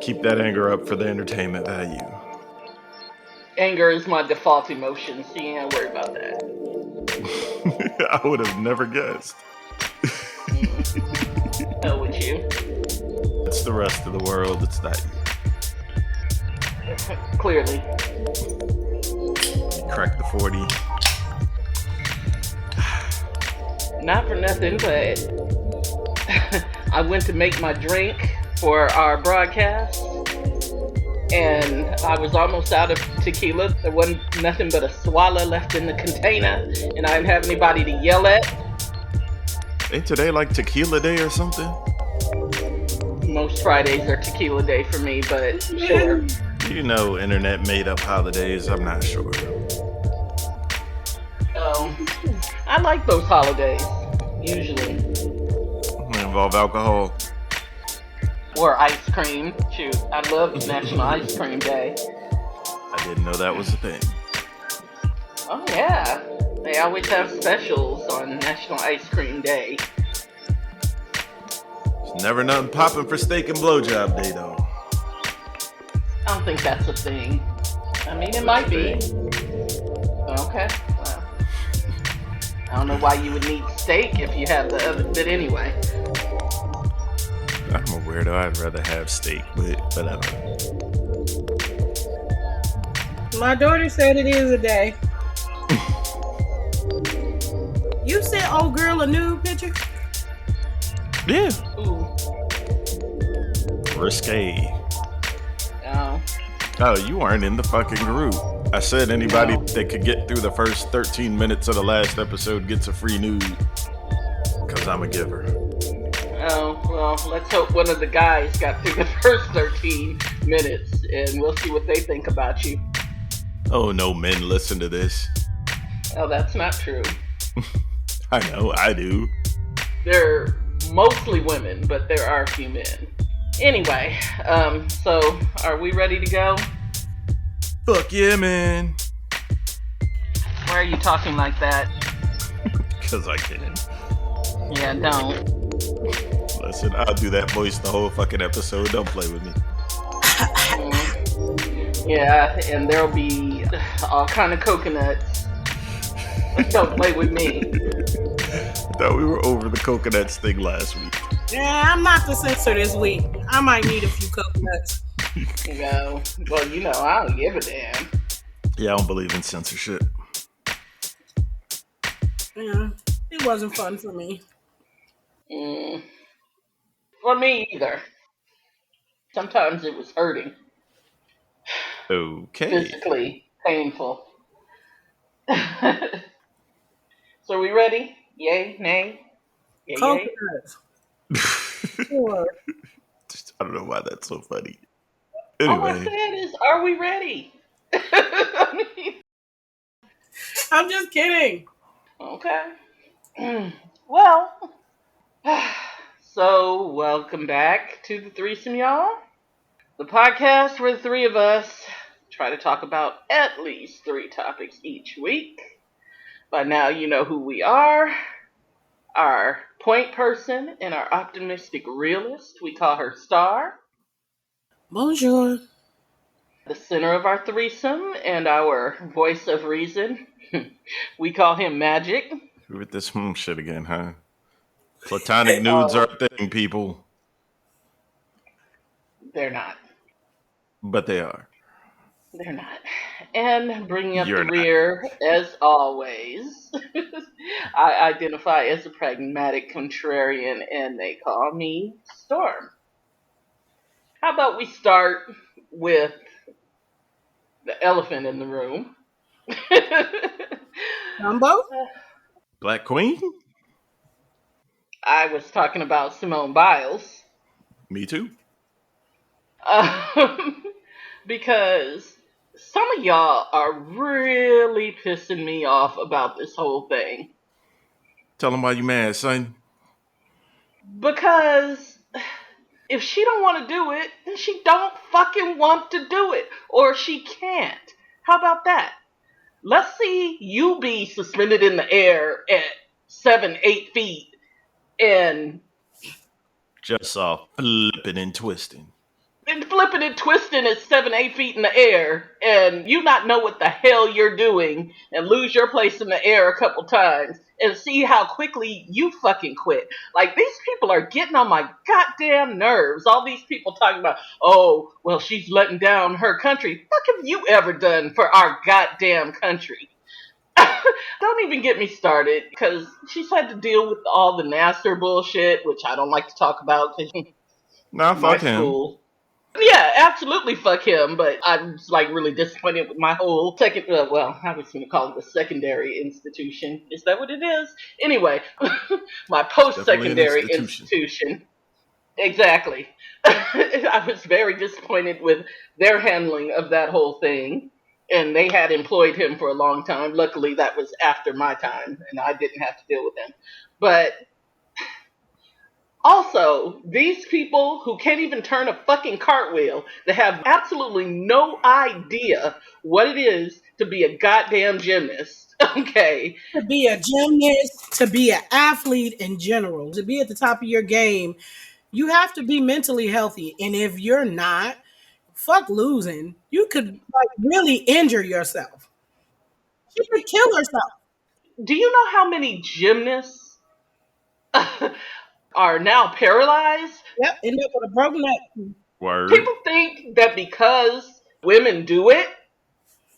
Keep that anger up for the entertainment value. Anger is my default emotion, so you ain't worry about that. I would have never guessed. Hell with you. It's the rest of the world, it's not you. Clearly. You cracked the 40. Not for nothing, but I went to make my drink for our broadcast, and I was almost out of tequila. There wasn't nothing but a swallow left in the container, and I didn't have anybody to yell at. Ain't today like tequila day or something? Most Fridays are tequila day for me, but sure. You know, internet made up holidays, I'm not sure. Oh, I like those holidays, usually. They involve alcohol. Or ice cream. Shoot, I love National Ice Cream Day. I didn't know that was a thing. Oh yeah, they always have specials on National Ice Cream Day. There's never nothing popping for steak and blowjob day, though. I don't think that's a thing. I mean, it might be. Okay. Well, I don't know why you would need steak if you have the other bit anyway. I'm a weirdo. I'd rather have steak, but whatever. My daughter said it is a day. You sent old girl a nude picture? Yeah. Ooh. Risque. Oh. Oh, you aren't in the fucking group. I said anybody that could get through the first 13 minutes of the last episode gets a free nude. Because I'm a giver. Oh, well, let's hope one of the guys got through the first 13 minutes, and we'll see what they think about you. Oh, no men listen to this. Oh, that's not true. I know, I do. They're mostly women, but there are a few men. Anyway, so are we ready to go? Fuck yeah, man. Why are you talking like that? Because I can. Yeah, don't. Listen, I'll do that voice the whole fucking episode. Don't play with me. Yeah, and there'll be all kind of coconuts. Don't play with me. I thought we were over the coconuts thing last week. Yeah, I'm not the censor this week. I might need a few coconuts. No. Well, you know, I don't give a damn. Yeah, I don't believe in censorship. Yeah, it wasn't fun for me. For me either. Sometimes it was hurting. Okay. Physically painful. So are we ready? Yay, nay? Yay, Coconuts. Sure. I don't know why that's so funny. All I Anyway. said is, are we ready? I mean, I'm just kidding. okay. Well, so welcome back to the threesome, y'all. The podcast where the three of us try to talk about at least 3 topics each week. By now, you know who we are. Our point person and our optimistic realist. We call her Star. Bonjour. The center of our threesome and our voice of reason. We call him Magic. With this shit again, huh? Platonic nudes are a thing, people. They're not. But they are. They're not. And bringing up You're the not. rear, as always, I identify as a pragmatic contrarian, and they call me Storm. How about we start with the elephant in the room? Dumbo? Black Queen? I was talking about Simone Biles. Me too. Because some of y'all are really pissing me off about this whole thing. Tell them why you mad, son. Because if she don't want to do it, then she don't fucking want to do it. Or she can't. How about that? Let's see you be suspended in the air at 7-8 feet and just saw flipping and twisting. and flipping and twisting at 7, 8 feet in the air, and you not know what the hell you're doing, and lose your place in the air a couple times, and see how quickly you fucking quit. Like, these people are getting on my goddamn nerves. All these people talking about, oh, well, she's letting down her country. What have you ever done for our goddamn country? Don't even get me started, because she's had to deal with all the Nasser bullshit, which I don't like to talk about, because Nah, my fuck him. school. Yeah, absolutely fuck him, but I'm like really disappointed with my whole second, I was going to call it a secondary institution. Is that what it is? Anyway, my Definitely an post-secondary institution. institution. Exactly. I was very disappointed with their handling of that whole thing. And they had employed him for a long time. Luckily, that was after my time, and I didn't have to deal with him. But also, these people who can't even turn a fucking cartwheel, they have absolutely no idea what it is to be a goddamn gymnast. Okay. To be a gymnast, to be an athlete in general, to be at the top of your game, you have to be mentally healthy. And if you're not, fuck losing. You could like really injure yourself. She could kill herself. Do you know how many gymnasts are now paralyzed? Yep, end up with a broken neck. Word. People think that because women do it,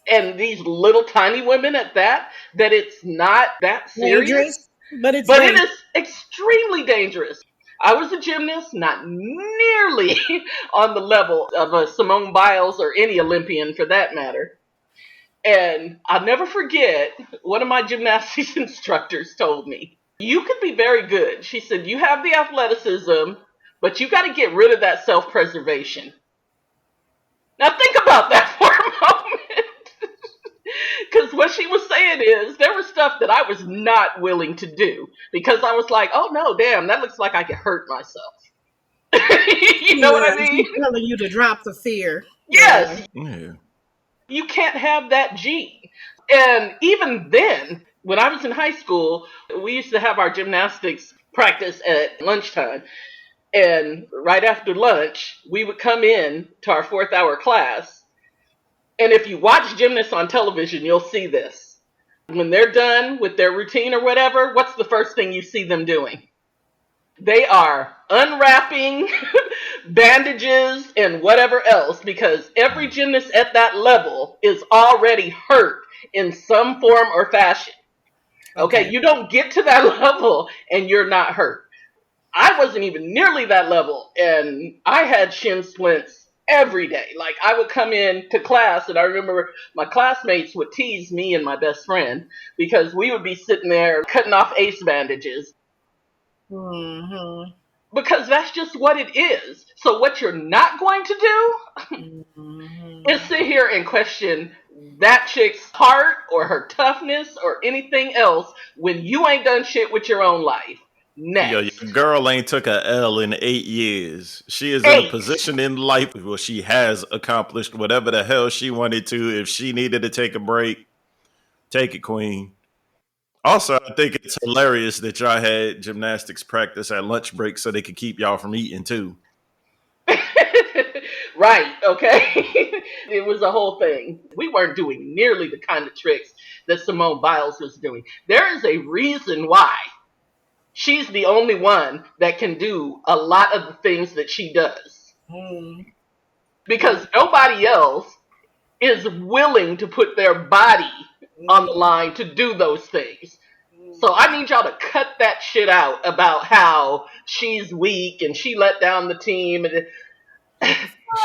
and these little tiny women at that, that it's not that serious. Dangerous, but it's But it dangerous. is extremely dangerous. I was a gymnast, not nearly on the level of a Simone Biles or any Olympian for that matter. And I'll never forget, one of my gymnastics instructors told me, you could be very good. She said, you have the athleticism, but you got to get rid of that self-preservation. Now think about that for a moment. Because what she was saying is, there was stuff that I was not willing to do. Because I was like, oh no, damn, that looks like I could hurt myself. You know what I Yeah, mean? she's telling you to drop the fear. Yeah. Yes, Yeah. you can't have that gene. And even then, when I was in high school, we used to have our gymnastics practice at lunchtime. And right after lunch, we would come in to our 4th hour class. And if you watch gymnasts on television, you'll see this. When they're done with their routine or whatever, what's the first thing you see them doing? They are unwrapping bandages and whatever else, because every gymnast at that level is already hurt in some form or fashion. Okay, Okay. you don't get to that level and you're not hurt. I wasn't even nearly that level, and I had shin splints every day. Like, I would come in to class, and I remember my classmates would tease me and my best friend because we would be sitting there cutting off ace bandages, Mm-hmm. because that's just what it is. So what you're not going to do Mm-hmm. is sit here and question that chick's heart or her toughness or anything else when you ain't done shit with your own life. Yo, your Next. girl ain't took a L in 8 years. She is in a 8. position in life where she has accomplished whatever the hell she wanted to. If she needed to take a break, take it, queen. Also, I think it's hilarious that y'all had gymnastics practice at lunch break so they could keep y'all from eating too. Right, okay? It was a whole thing. We weren't doing nearly the kind of tricks that Simone Biles was doing. There is a reason why she's the only one that can do a lot of the things that she does. Mm-hmm. Because nobody else is willing to put their body on the line to do those things. So I need y'all to cut that shit out about how she's weak and she let down the team. And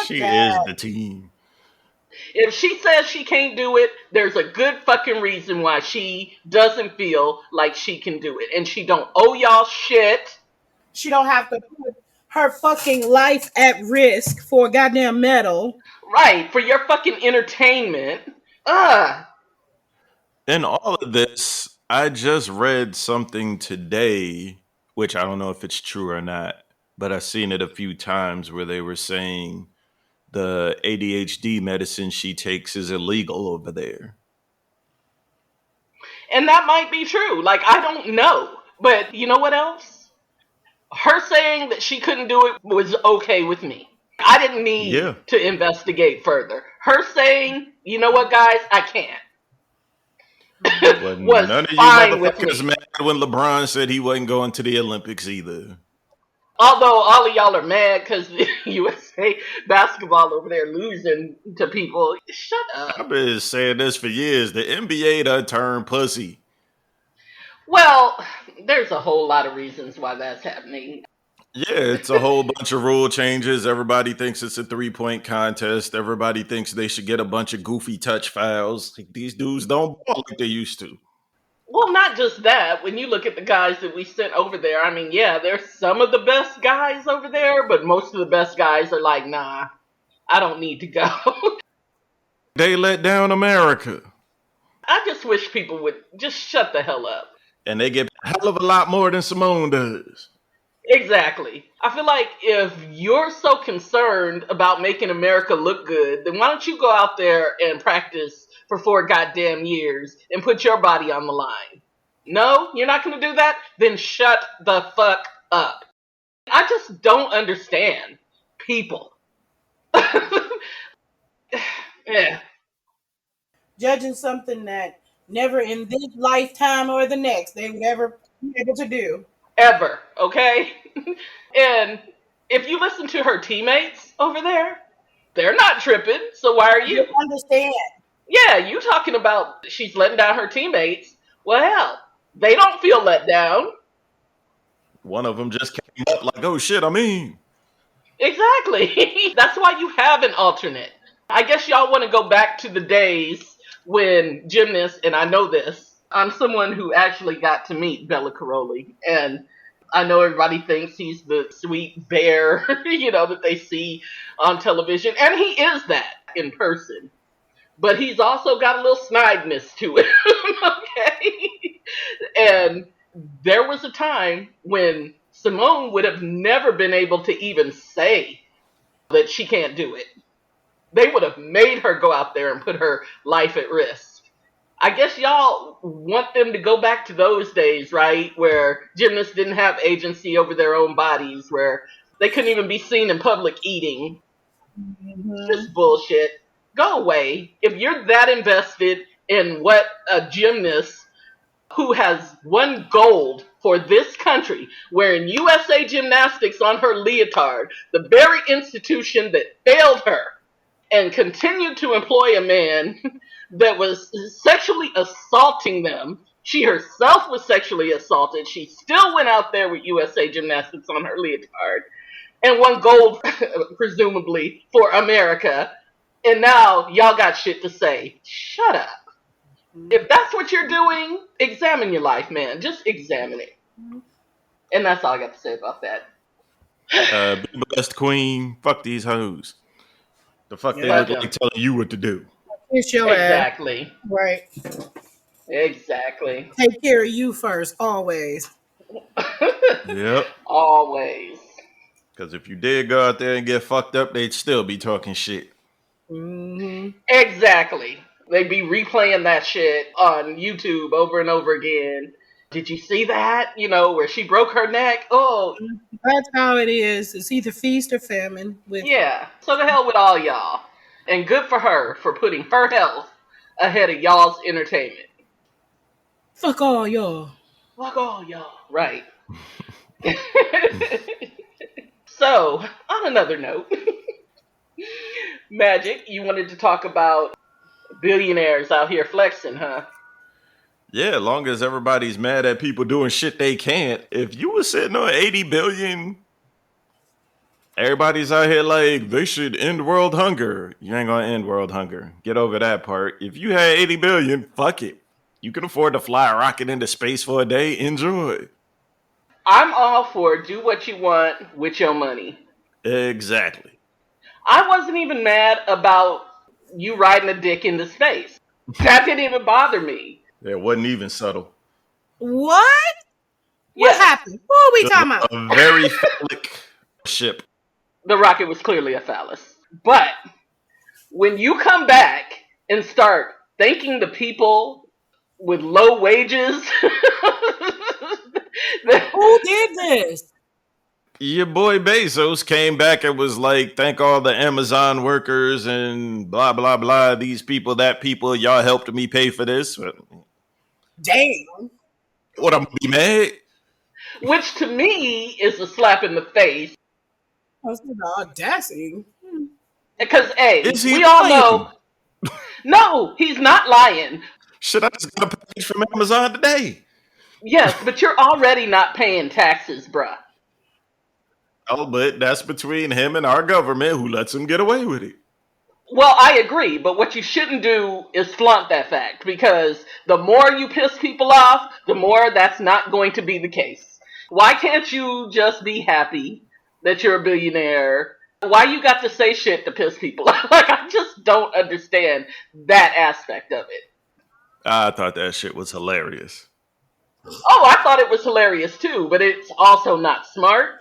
She is the team. if she says she can't do it, there's a good fucking reason why she doesn't feel like she can do it. And she don't owe y'all shit. She don't have to put her fucking life at risk for a goddamn medal. Right, for your fucking entertainment. Ugh. In all of this, I just read something today, which I don't know if it's true or not, but I've seen it a few times where they were saying the ADHD medicine she takes is illegal over there. And that might be true. Like, I don't know. But you know what else? Her saying that she couldn't do it was okay with me. I didn't need Yeah. to investigate further. Her saying, you know what, guys, I can't, But was none of you fine with motherfuckers me. mad when LeBron said he wasn't going to the Olympics either. Although all of y'all are mad because the USA basketball over there losing to people. Shut I've up. been saying this for years. The NBA done turned pussy. Well, there's a whole lot of reasons why that's happening. Yeah, it's a whole bunch of rule changes. Everybody thinks it's a 3-point contest. Everybody thinks they should get a bunch of goofy touch fouls. Like, these dudes don't ball like they used to. Well, not just that. When you look at the guys that we sent over there, I mean, yeah, there's some of the best guys over there, but most of the best guys are like, nah, I don't need to go. They let down America. I just wish people would just shut the hell up. And they get a hell of a lot more than Simone does. Exactly. I feel like if you're so concerned about making America look good, then why don't you go out there and practice for 4 goddamn years and put your body on the line? No, you're not going to do that? Then shut the fuck up. I just don't understand people. Yeah, Judging something that never in this lifetime or the next they would ever be able to do. ever, okay? And if you listen to her teammates over there, they're not tripping, so why are They you? understand. Yeah, you talking about she's letting down her teammates. Well, hell, they don't feel let down. One of them just came up like, oh shit, I mean. Exactly. That's why you have an alternate. I guess y'all want to go back to the days when gymnasts, and I know this, I'm someone who actually got to meet Bella Caroli, and I know everybody thinks he's the sweet bear, that they see on television, and he is that in person. But he's also got a little snideness to him, okay? And there was a time when Simone would have never been able to even say that she can't do it. They would have made her go out there and put her life at risk. I guess y'all want them to go back to those days, right? Where gymnasts didn't have agency over their own bodies, where they couldn't even be seen in public eating. It's Mhm. just bullshit. Go away. If you're that invested in what a gymnast who has won gold for this country, wearing USA Gymnastics on her leotard, the very institution that failed her and continued to employ a man that was sexually assaulting them. She herself was sexually assaulted. She still went out there with USA Gymnastics on her leotard and won gold, presumably, for America. And now y'all got shit to say. Shut up. If that's what you're doing, examine your life, man. Just examine it. And that's all I got to say about that. Be blessed, queen. Fuck these hoes. The fuck they Yeah. look Fuck like him. telling you what to do. Kiss your ass. Exactly. Right. Exactly. Take care of you first, always. Yep. Always. Because if you did go out there and get fucked up, they'd still be talking shit. Hmm. Exactly. They be replaying that shit on YouTube over and over again. Did you see that? Where she broke her neck? Oh, That's how it is. It's either feast or famine. With yeah. So the hell with all y'all. And good for her for putting her health ahead of y'all's entertainment. fuck all y'all. Fuck all y'all. Right. So, on another note, Magic, you wanted to talk about billionaires out here flexing, huh? Yeah, long as everybody's mad at people doing shit they can't. If you were sitting on 80 billion, everybody's out here like they should end world hunger. You ain't gonna end world hunger. Get over that part. If you had 80 billion, fuck it. You can afford to fly a rocket into space for a day. Enjoy. I'm all for do what you want with your money. Exactly. I wasn't even mad about you riding a dick into space. That didn't even bother me. It wasn't even subtle. What? What Yes, happened? What are we It was talking about? a very phallic ship. the rocket was clearly a phallus. But when you come back and start thanking the people with low wages, that- Who did this? Your boy Bezos came back and was like, thank all the Amazon workers and blah, blah, blah. These people, that people, y'all helped me pay for this. Damn. What, I'm gonna be mad? Which to me is a slap in the face. That's the audacity. Because, Is A, he we all lying? know, no, he's not lying. Shit, I just got a package from Amazon today. Yes, but you're already not paying taxes, bruh. Oh, but that's between him and our government who lets him get away with it. Well, I agree, but what you shouldn't do is flaunt that fact because the more you piss people off, the more that's not going to be the case. Why can't you just be happy that you're a billionaire? Why you got to say shit to piss people off? Like, I just don't understand that aspect of it. I thought that shit was hilarious. Oh, I thought it was hilarious too, but it's also not smart.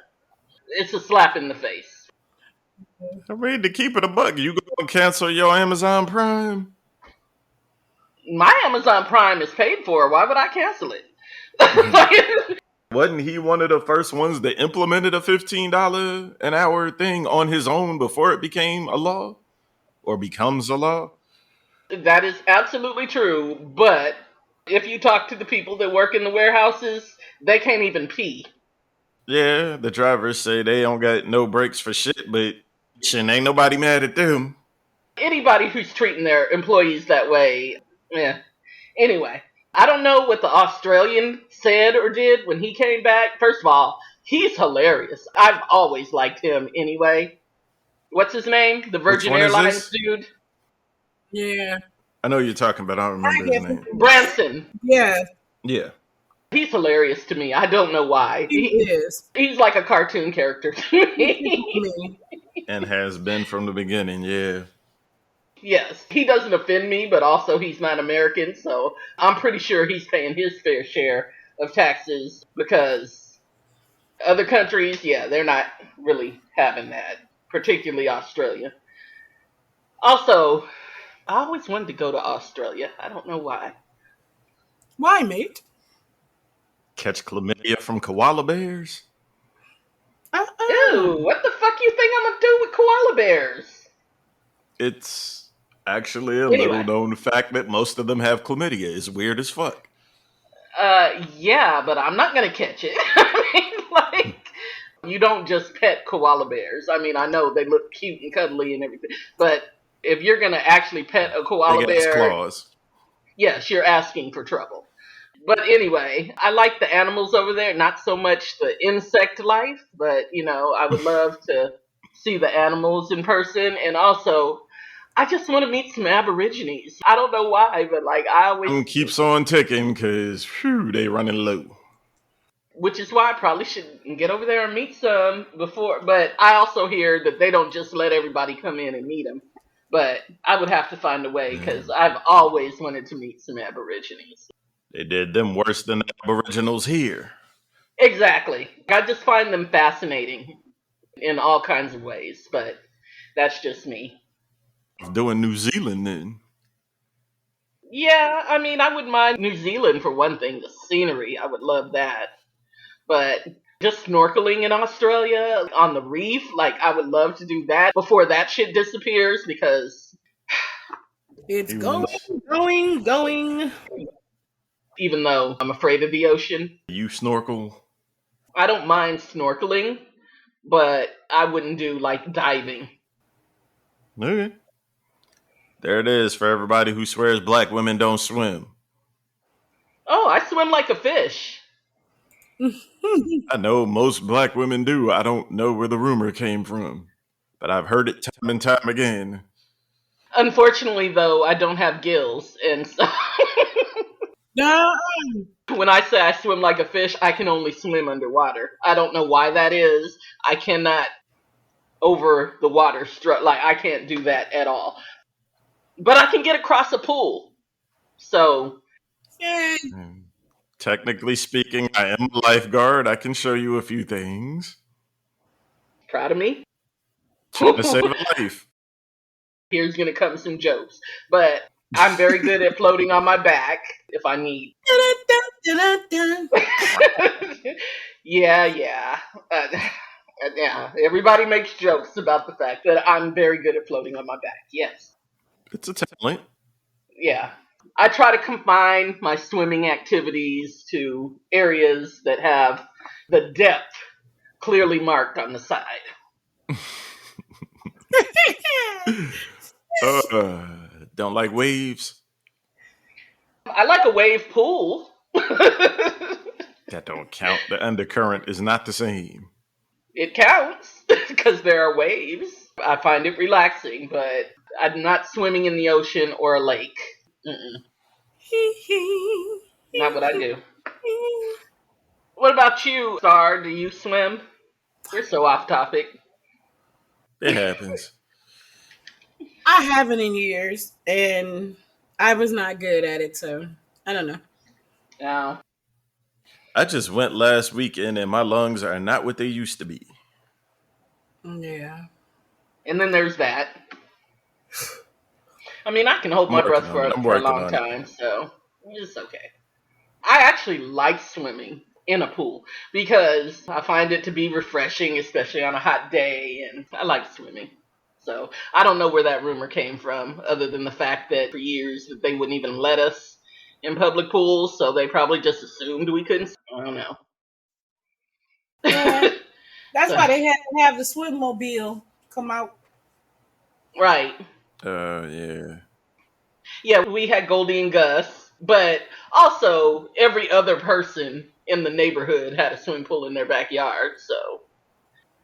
It's a slap in the face. I mean, to keep it a buck, you gonna cancel your Amazon Prime? My Amazon Prime is paid for. Why would I cancel it? Wasn't he one of the first ones that implemented a $15 an hour thing on his own before it became a law or becomes a law? That is absolutely true, but if you talk to the people that work in the warehouses, they can't even pee. Yeah, the drivers say they don't got no breaks for shit, but shit, ain't nobody mad at them. Anybody who's treating their employees that way, yeah. Anyway, I don't know what the Australian said or did when he came back. First of all, he's hilarious. I've always liked him anyway. What's his name? The Which Virgin one is Airlines this? dude? Yeah. I know you're talking about. I don't I remember his get name. Branson. Yeah, Yeah, He's hilarious to me. I don't know why. he is. He's like a cartoon character to He tickled me. me. and has been from the beginning. Yeah, Yes, he doesn't offend me, but also he's not American, so I'm pretty sure he's paying his fair share of taxes because other countries, yeah, they're not really having that, particularly Australia. Also, I always wanted to go to Australia. I don't know why. Why, mate? catch chlamydia from koala bears. Uh-uh. Ew, what the fuck you think I'm gonna do with koala bears? It's actually a little Anyway, known fact that most of them have chlamydia. It's weird as fuck. yeah, but I'm not gonna catch it. I mean, like, you don't just pet koala bears. I mean, I know they look cute and cuddly and everything, but if you're gonna actually pet a Big koala ass bear, claws. yes, you're asking for trouble. But anyway, I like the animals over there, not so much the insect life, but I would love to see the animals in person. And also, I just want to meet some Aborigines. I don't know why, but like I always, Keeps on ticking because they running low. which is why I probably should get over there and meet some before. But I also hear that they don't just let everybody come in and meet them. But I would have to find a way because I've always wanted to meet some Aborigines. They did them worse than the Aboriginals here. Exactly. I just find them fascinating in all kinds of ways, but that's just me. Doing New Zealand then. Yeah, I mean, I wouldn't mind New Zealand for one thing, the scenery. I would love that. But just snorkeling in Australia on the reef, like, I would love to do that before that shit disappears because It's He going, was going, going. even though I'm afraid of the ocean, you snorkel. I don't mind snorkeling, but I wouldn't do like diving. Okay. There it is for everybody who swears black women don't swim. Oh, I swim like a fish. I know most black women do. I don't know where the rumor came from, but I've heard it time and time again. Unfortunately, though, I don't have gills, and so No. when I say I swim like a fish, I can only swim underwater. I don't know why that is. I cannot over the water like I can't do that at all. But I can get across a pool. So, Yeah. Hmm. Technically speaking, I am a lifeguard. I can show you a few things. proud of me. Trying to save a life. Here's gonna come some jokes. But I'm very good at floating on my back if I need. Dun-dun-dun-dun-dun. Yeah, yeah. Uh, Yeah, everybody makes jokes about the fact that I'm very good at floating on my back. Yes. It's a talent. Yeah. I try to confine my swimming activities to areas that have the depth clearly marked on the side. Uh, don't like waves. I like a wave pool. That don't count. The undercurrent is not the same. It counts because there are waves. I find it relaxing, but I'm not swimming in the ocean or a lake. Mm-mm, not what I do. What about you, Star? Do you swim? We're so off topic. It happens. I haven't in years, and I was not good at it, so I don't know. Now, I just went last weekend and my lungs are not what they used to be. Yeah. and then there's that. I mean, I can hold I'm my working breath on it. I'm for a working long on it. time, so it's okay. I actually like swimming in a pool because I find it to be refreshing, especially on a hot day, and I like swimming. So I don't know where that rumor came from, other than the fact that for years that they wouldn't even let us in public pools, so they probably just assumed we couldn't. I don't know. Yeah. That's So why they had to have the swim mobile come out. right, Yeah. yeah, we had Goldie and Gus, but also every other person in the neighborhood had a swimming pool in their backyard. So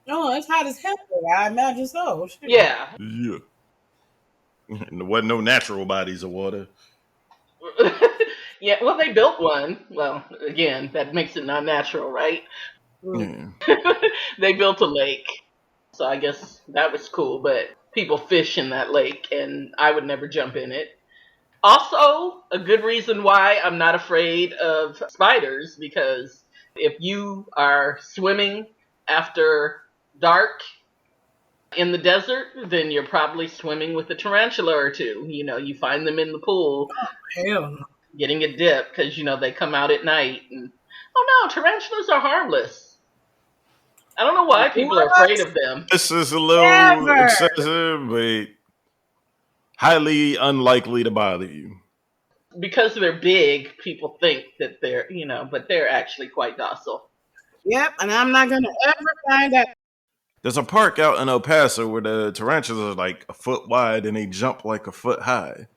Oh, it's hot as hell there. I imagine so. Shit. yeah, Yeah. And there wasn't no natural bodies of water. yeah, well, they built one. Well, again, that makes it not natural, right? Mm. Yeah. They built a lake, so I guess that was cool. But people fish in that lake, and I would never jump in it. Also, a good reason why I'm not afraid of spiders because if you are swimming after dark in the desert, then you're probably swimming with a tarantula or two. You know, you find them in the pool Hell no. getting a dip because they come out at night. And oh no, tarantulas are harmless. I don't know why people are What? afraid of them. This is a little Never. excessive, but highly unlikely to bother you. Because they're big, people think that they're, but they're actually quite docile. Yep, and I'm not gonna ever find out. There's a park out in El Paso where the tarantulas are like a foot wide and they jump like a foot high.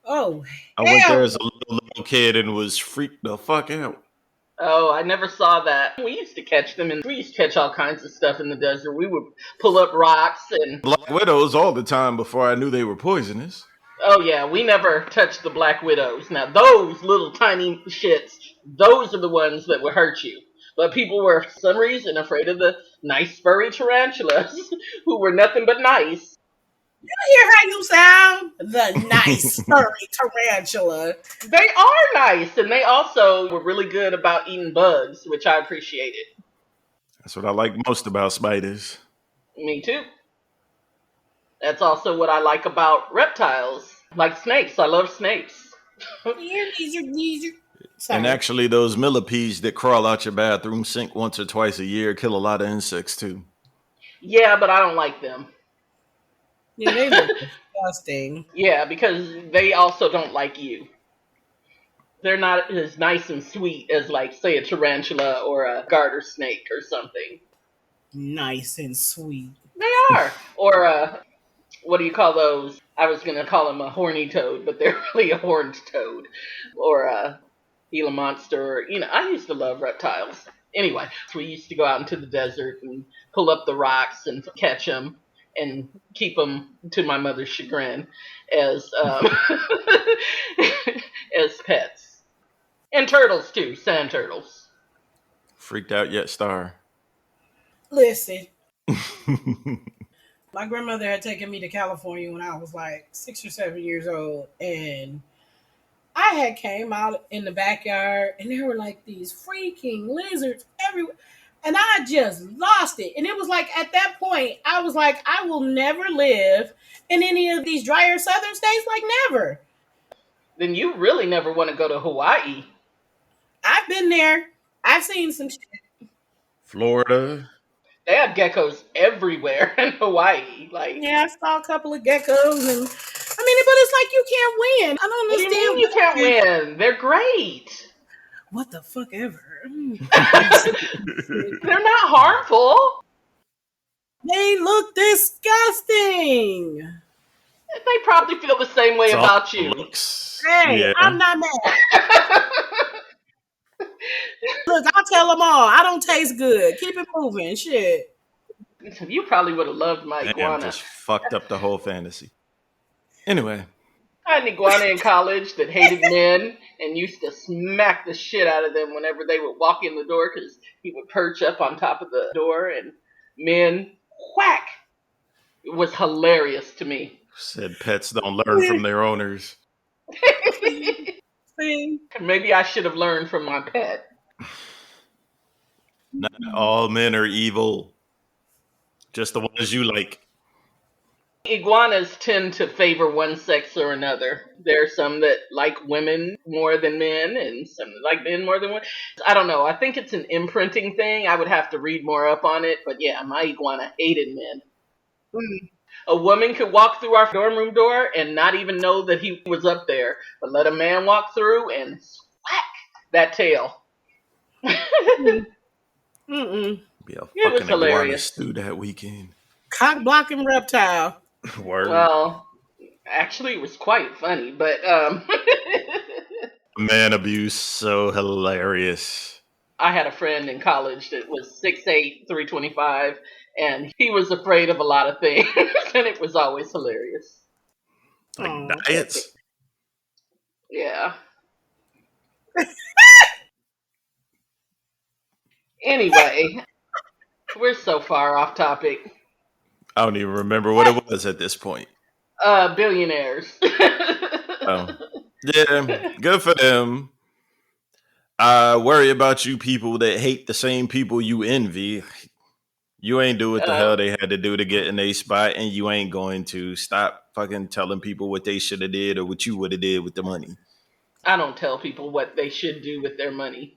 Oh, I went there hell as a little kid and was freaked the fuck out. Oh, I never saw that. We used to catch them, and we used to catch all kinds of stuff in the desert. We would pull up rocks, and Black widows all the time before I knew they were poisonous. oh yeah, we never touched the black widows. Now those little tiny shits, those are the ones that would hurt you. But people were, for some reason, afraid of the nice furry tarantulas, who were nothing but nice. hear how you sound? The nice furry tarantula. They are nice, and they also were really good about eating bugs, which I appreciated. That's what I like most about spiders. Me too. That's also what I like about reptiles, like snakes. I love snakes. Here, these are. And Sorry. actually, those millipedes that crawl out your bathroom sink once or twice a year kill a lot of insects too. Yeah, but I don't like them. Yeah, they look disgusting. Yeah, because they also don't like you. They're not as nice and sweet as, like, say, a tarantula or a garter snake or something. Nice and sweet. They are. Or what do you call those? I was gonna call them a horny toad, but they're really a horned toad. Or a Gila monster. I used to love reptiles. Anyway, so we used to go out into the desert and pull up the rocks and catch them and keep them, to my mother's chagrin, as as pets. And turtles too, sand turtles. Freaked out yet, Star? Listen, my grandmother had taken me to California when I was like 6 or 7 years old, and I had came out in the backyard, and there were like these freaking lizards everywhere, and I just lost it. And it was like at that point, I was like, I will never live in any of these drier southern states, like never. Then you really never want to go to Hawaii. I've been there. I've seen some shit. Florida. They had geckos everywhere in Hawaii. Like, Yeah, I saw a couple of geckos, and I mean, but it's like you can't win. I don't what do you mean understand you can't why. win? They're great. What the fuck ever. They're not harmful. They look disgusting. They probably feel the same way It's all about you. looks. Hey, Yeah. I'm not mad. Look, I'll tell them all. I don't taste good. Keep it moving. Shit. You probably would have loved my Damn, iguana. just fucked up the whole fantasy. Anyway, I had an iguana in college that hated men and used to smack the shit out of them whenever they would walk in the door because he would perch up on top of the door and men whack. It was hilarious to me. said pets don't learn from their owners. See? Maybe I should have learned from my pet. Not all men are evil. Just the ones you like. Iguanas tend to favor one sex or another. There are some that like women more than men, and some that like men more than women. I don't know. I think it's an imprinting thing. I would have to read more up on it. But yeah, my iguana hated men. A woman could walk through our dorm room door and not even know that he was up there, but let a man walk through and whack that tail. Mm-mm. Be a It was fucking iguana hilarious. stew that weekend. Cock blocking reptile. Word. Well, actually, it was quite funny, but Man abuse, so hilarious. I had a friend in college that was 6'8", 325, and he was afraid of a lot of things, and it was always hilarious. Like Oh. diets. Yeah. Anyway, we're so far off topic. I don't even remember what it was at this point. Billionaires. Oh. Yeah, good for them. I worry about you people that hate the same people you envy. You ain't do what the hell they had to do to get in a spot, and you ain't going to stop fucking telling people what they should have did or what you would have did with the money. I don't tell people what they should do with their money,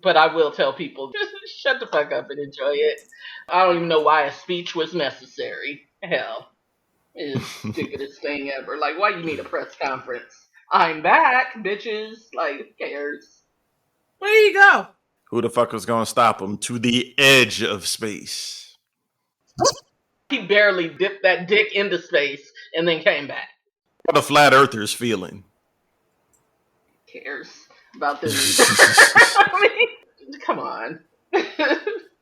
but I will tell people just shut the fuck up and enjoy it. I don't even know why a speech was necessary. Hell, it's the stupidest thing ever. Like, why you need a press conference? I'm back, bitches. Like, who cares? Where you go? Who the fuck was going to stop him to the edge of space? He barely dipped that dick into space and then came back. How the flat earthers feeling? Cares about this? I mean, come on.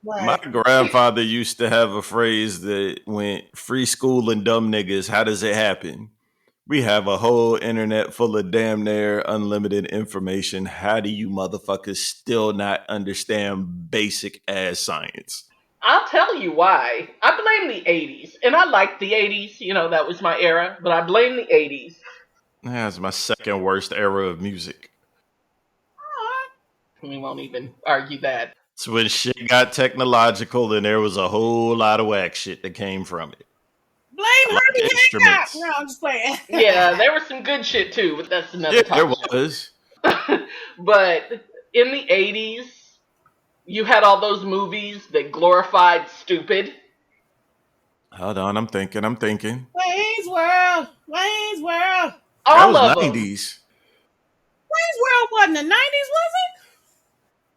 My grandfather used to have a phrase that went, free school and dumb niggas, how does it happen? We have a whole internet full of damn near unlimited information. How do you motherfuckers still not understand basic ass science? I'll tell you why. I blame the 80s. And I liked the 80s. You know, that was my era. But I blame the 80s. That's my second worst era of music. We won't even argue that. It's when shit got technological and there was a whole lot of whack shit that came from it. Blame Like Herbie Hancock. instruments. No, I'm just playing. Yeah, there was some good shit too, but that's another Yeah, there topic. was. But in the 80s, you had all those movies that glorified stupid. Hold on, I'm thinking. Wayne's World. Wayne's World. That All was of them. 90s. Wayne's World wasn't the 90s, was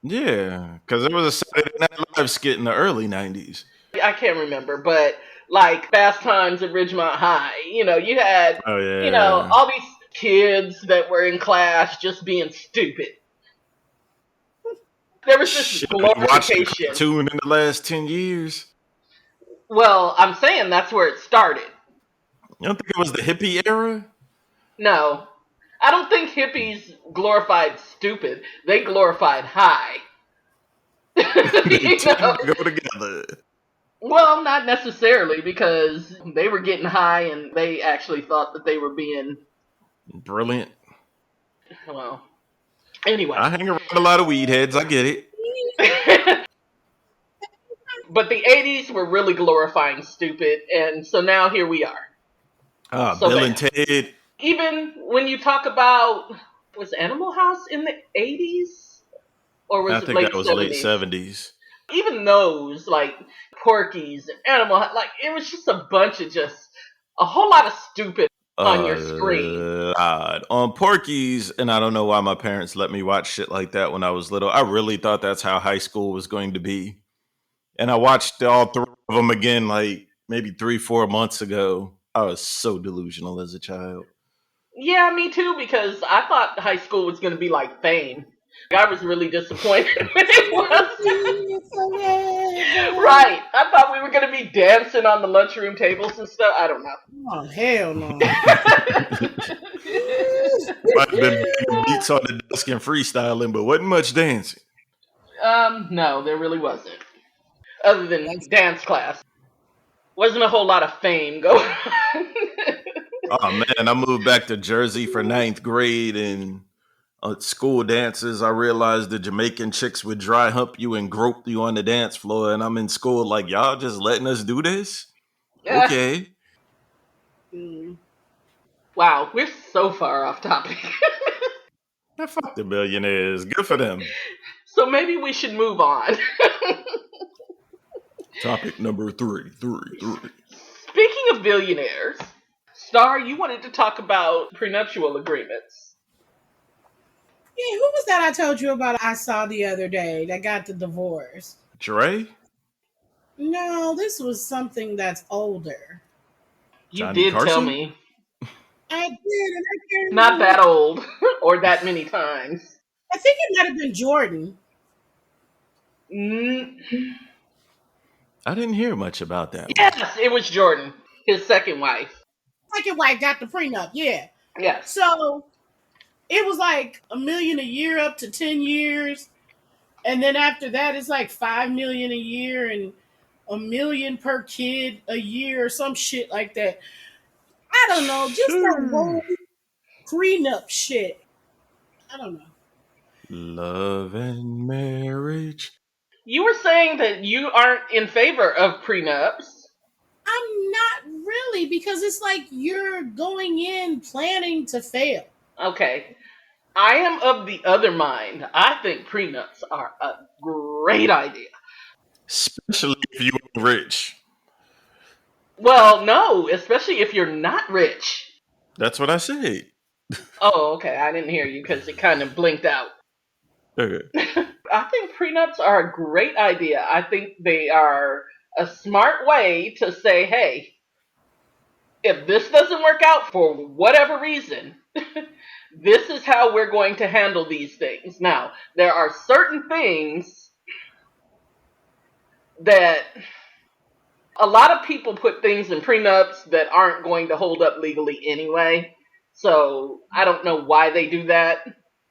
Yeah, because there was a Saturday Night Live skit in the early 90s. I can't remember, but like Fast Times at Ridgemont High, you know, you had, Oh, yeah. you know, all these kids that were in class just being stupid. There was this Shit, we watched the glorification. cartoon in the last 10 years. Well, I'm saying that's where it started. You don't think it was the hippie era? No, I don't think hippies glorified stupid. They glorified high. They You tend know? to go together. Well, not necessarily, because they were getting high and they actually thought that they were being, Brilliant. well, anyway. I hang around a lot of weed heads. I get it. But the 80s were really glorifying stupid, and so now here we are. So Bill bad. and Ted. Even when you talk about, was Animal House in the 80s? Or was I it think late that was 70s? late 70s. Even those, like Porky's and Animal, like it was just a bunch of just a whole lot of stupid on your screen. Lot. On Porky's, and I don't know why my parents let me watch shit like that when I was little. I really thought that's how high school was going to be. And I watched all three of them again, like maybe 3, 4 months ago. I was so delusional as a child. Yeah, me too, because I thought high school was going to be like Fame. I was really disappointed when it was. Right. I thought we were going to be dancing on the lunchroom tables and stuff. I don't know. Oh hell no! Might have been banging beats on the desk and freestyling, but wasn't much dancing. No, there really wasn't. Other than That's dance class. Wasn't a whole lot of fame going on. Oh man, I moved back to Jersey for ninth grade, and at school dances, I realized the Jamaican chicks would dry hump you and grope you on the dance floor, and I'm in school like, y'all just letting us do this? Okay. mm. Wow, we're so far off topic. Now, fuck the billionaires. Good for them. So maybe we should move on. Topic number three. Speaking of billionaires, Star, you wanted to talk about prenuptial agreements. Yeah, who was that I told you about? I saw the other day that got the divorce. Dre? No, this was something that's older. You Johnny did tell Carson? I me. did, and I can't Not remember. that old, or that many times. I think it might have been Jordan. Mm, I didn't hear much about that one. yes, it was Jordan, his second wife. Second wife got the prenup. Yeah. Yes. So it was like $1 million a year up to 10 years, and then after that, it's like 5 million a year and $1 million per kid a year or some shit like that. I don't know, just that Sure. whole prenup shit. I don't know. Love and marriage. You were saying that you aren't in favor of prenups. I'm not really, because it's like you're going in planning to fail. Okay. I am of the other mind. I think prenups are a great idea. Especially if you ain't rich. Well, no, especially if you're not rich. That's what I said. Oh, okay. I didn't hear you because it kind of blinked out. Okay. I think prenups are a great idea. I think they are a smart way to say, hey, if this doesn't work out for whatever reason, this is how we're going to handle these things. Now, there are certain things that a lot of people put things in prenups that aren't going to hold up legally anyway. So I don't know why they do that.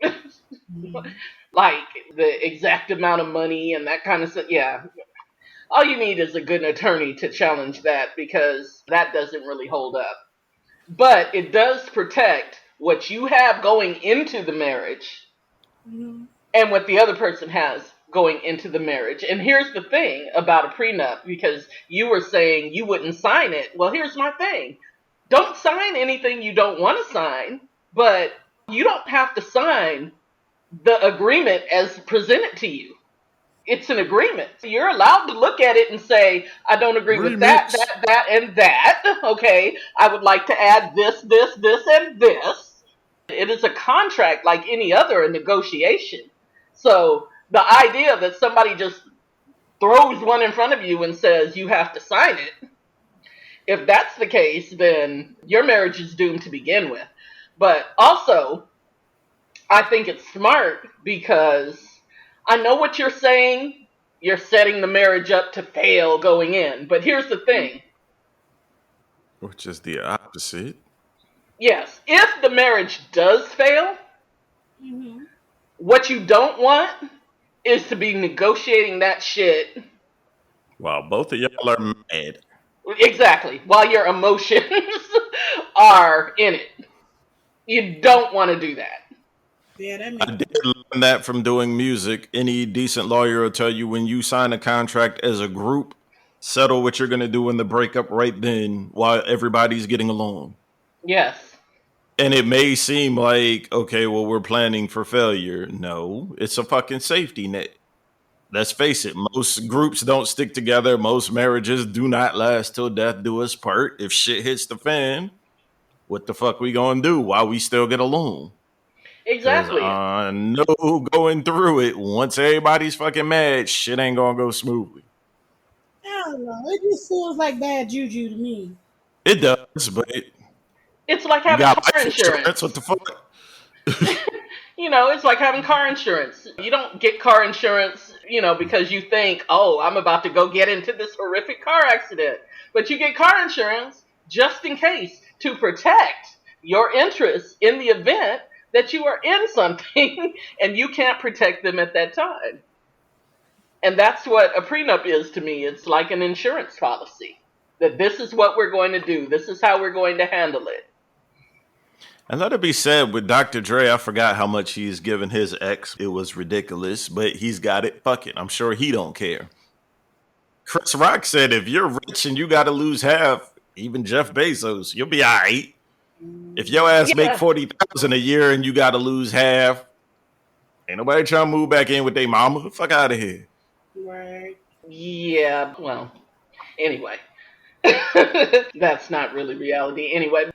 Mhm. Like the exact amount of money and that kind of stuff. Yeah. All you need is a good attorney to challenge that because that doesn't really hold up. But it does protect what you have going into the marriage Mhm. and what the other person has going into the marriage. And here's the thing about a prenup, because you were saying you wouldn't sign it. Well, here's my thing. Don't sign anything you don't want to sign, but you don't have to sign the agreement as presented to you. It's an agreement. You're allowed to look at it and say, I don't agree with that, Remix. and that. Okay, I would like to add this, and this. It is a contract like any other, a negotiation. So the idea that somebody just throws one in front of you and says you have to sign it, if that's the case, then your marriage is doomed to begin with. But also, I think it's smart because I know what you're saying. You're setting the marriage up to fail going in. But here's the thing. Which is the opposite. Yes, if the marriage does fail, Mhm. what you don't want is to be negotiating that shit. While both of y'all are mad. Exactly. While your emotions are in it. You don't want to do that. Yeah, that I makes did learn that from doing music. Any decent lawyer will tell you when you sign a contract as a group, settle what you're going to do in the breakup right then while everybody's getting along. Yes. And it may seem like, okay, well, we're planning for failure. No, it's a fucking safety net. let's face it, most groups don't stick together. Most marriages do not last till death do us part. If shit hits the fan, what the fuck we gonna do while we still get along? Because Exactly. I know going through it, once everybody's fucking mad, shit ain't gonna go smoothly. I don't know. It just feels like bad juju to me. It does, but It's like you having got car life insurance. What insurance. the fuck? It's like having car insurance. You don't get car insurance, because you think, oh, I'm about to go get into this horrific car accident. But you get car insurance just in case to protect your interests in the event that you are in something and you can't protect them at that time. And that's what a prenup is to me. It's like an insurance policy that this is what we're going to do, this is how we're going to handle it. And let it be said, with Dr. Dre, I forgot how much he's given his ex. It was ridiculous, but he's got it. Fuck it. I'm sure he don't care. Chris Rock said, if you're rich and you got to lose half, even Jeff Bezos, you'll be all right. If your ass make Yeah. 40,000 a year and you got to lose half, ain't nobody trying to move back in with their mama. Fuck out of here. Right. Yeah. Well, anyway. That's not really reality anyway.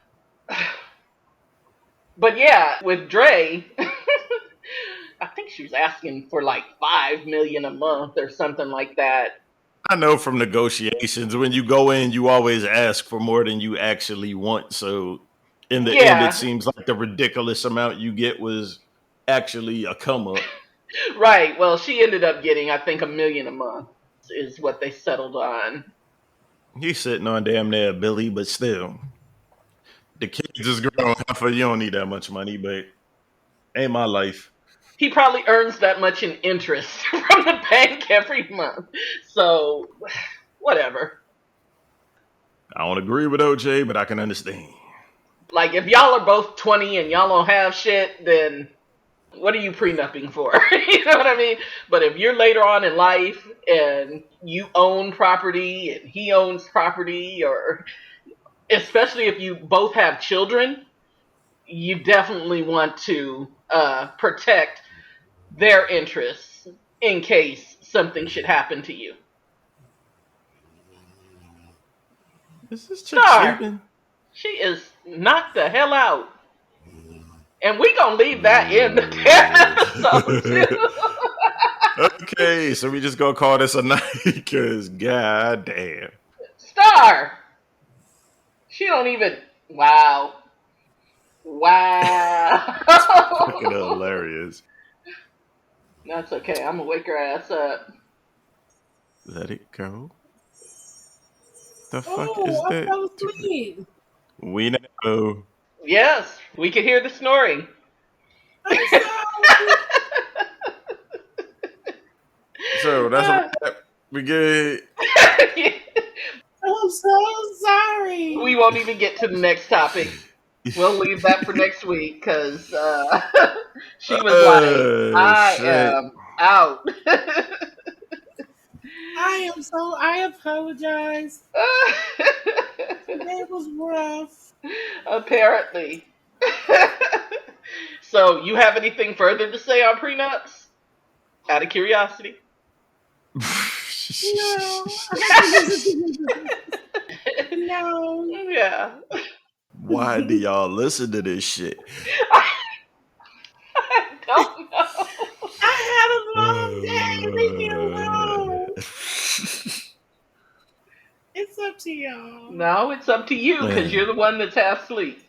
But yeah, with Dre, I think she was asking for like 5 million a month or something like that. I know from negotiations, when you go in, you always ask for more than you actually want. So in the end, it Yeah, seems like the ridiculous amount you get was actually a come up. right. Well, she ended up getting, I think, 1 million a month is what they settled on. He's sitting on damn near Billy, but still, the kids is grown. Half of you don't need that much money, but ain't my life. He probably earns that much in interest from the bank every month. So, whatever. I don't agree with OJ, but I can understand. Like, if y'all are both 20 and y'all don't have shit, then what are you prenupping for? You know what I mean? But if you're later on in life and you own property and he owns property, or especially if you both have children, you definitely want to protect their interests in case something should happen to you. Is this chick Star, sleeping? she is knocked the hell out. And we gonna leave that in the damn episode too. Okay, so we just gonna call this a night because god damn. Star, she don't even. Wow. Wow. Fucking hilarious. That's okay. I'm gonna wake her ass up. Let it go. The fuck is Oh, I that? fell asleep. We know. Yes, we can hear the snoring. I'm sorry. So that's a wrap. We good. I'm so sorry. We won't even get to the next topic. We'll leave that for next week because she was like, I Shit. am out. I apologize. Today was rough. Apparently. So, you have anything further to say on prenups? Out of curiosity. No. No. Yeah. Why do y'all listen to this shit? I don't know. I had a long day. Leave me alone. It's up to y'all. No, it's up to you because you're the one that's half asleep.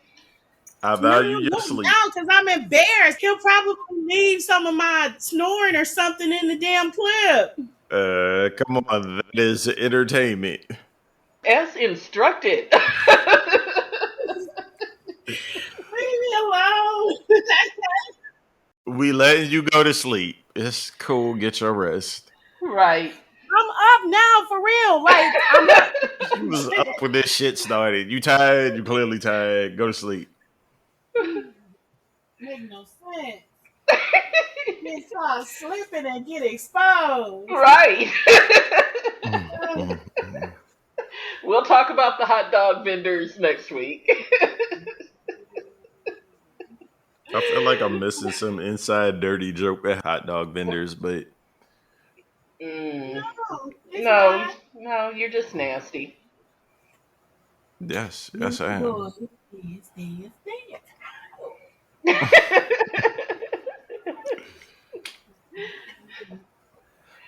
I No, value your look sleep. now because I'm embarrassed. He'll probably leave some of my snoring or something in the damn clip. Come on, that is entertainment. As instructed. Leave me alone. We letting you go to sleep. It's cool. Get your rest. Right. I'm up now for real. Like I'm up. You was up when this shit started. You tired? You clearly tired. Go to sleep. Make no sense. Then start slipping and get exposed. Right. Mm. We'll talk about the hot dog vendors next week. I feel like I'm missing some inside dirty joke at hot dog vendors, but No, it's No, not. no, you're just nasty. Yes, Yes, yes, I am. boy. Yes, yes, yes.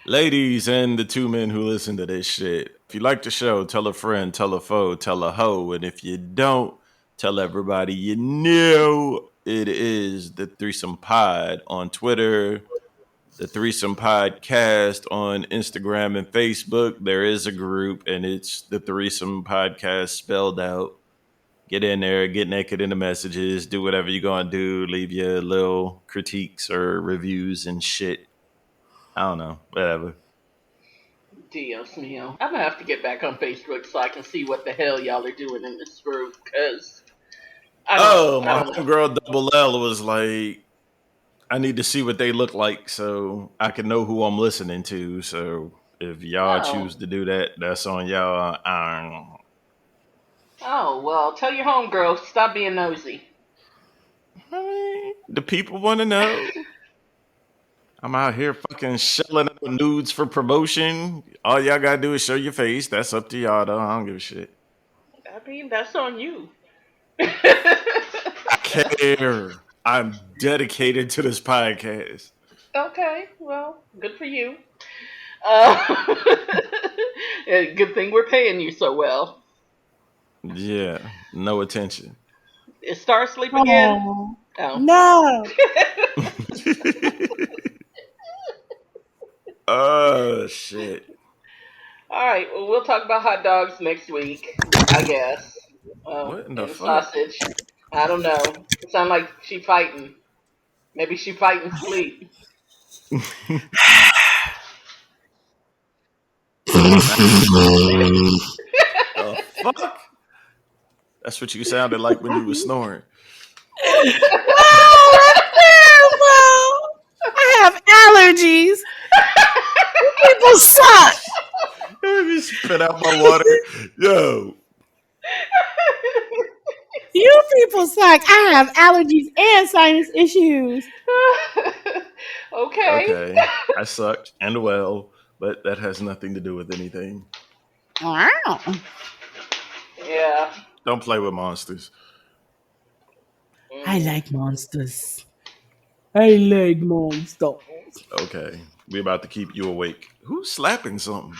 Ladies and the two men who listen to this shit, if you like the show, tell a friend, tell a foe, tell a hoe. And if you don't, tell everybody you know. It is the Threesome Pod on Twitter, the Threesome Podcast on Instagram and Facebook. There is a group, and it's the Threesome Podcast spelled out. Get in there, get naked in the messages, do whatever you're going to do, leave your little critiques or reviews and shit. I don't know, whatever. Dios mío. I'm gonna have to get back on Facebook so I can see what the hell y'all are doing in this group, because Oh, I my don't know. homegirl Double L was like, I need to see what they look like so I can know who I'm listening to. So if y'all Oh. choose to do that, that's on y'all. Oh, well, tell your homegirl, stop being nosy. The people want to know. I'm out here fucking shelling out nudes for promotion. All y'all gotta do is show your face. That's up to y'all, though. I don't give a shit. I mean, that's on you. I care. I'm dedicated to this podcast. Okay, well, good for you. Uh, good thing we're paying you so well. Yeah, no attention. Is Star asleep again? Oh, Oh. no. Oh shit! All right, well, we'll talk about hot dogs next week, I guess. What in the And fuck? sausage. I don't know. It sounds like she fighting. Maybe she fighting sleep. Nah, the fuck? That's what you sounded like when you were snoring. Oh, that's terrible. I have allergies. People suck. Let me spit out my water. Yo, You people suck. I have allergies and sinus issues. Okay. okay, I sucked and well, but that has nothing to do with anything. Wow. Yeah. Don't play with monsters. I Mm. like monsters. I like monsters. Okay, we about to keep you awake. Who's slapping something?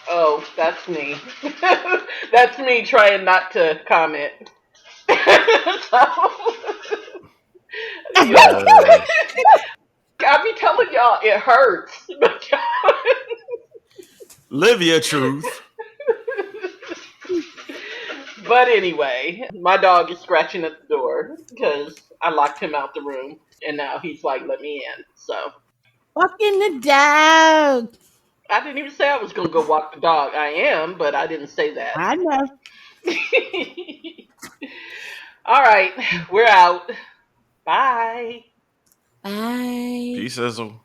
Oh, that's me. That's me trying not to comment. So, you know, Uh, I be telling y'all it hurts. Live your truth. But anyway, my dog is scratching at the door because I locked him out the room, and now he's like, "Let me in." So Walking the dog. I didn't even say I was gonna go walk the dog. I am, but I didn't say that. I know. All right, we're out. Bye. Bye. Peace, Sizzle.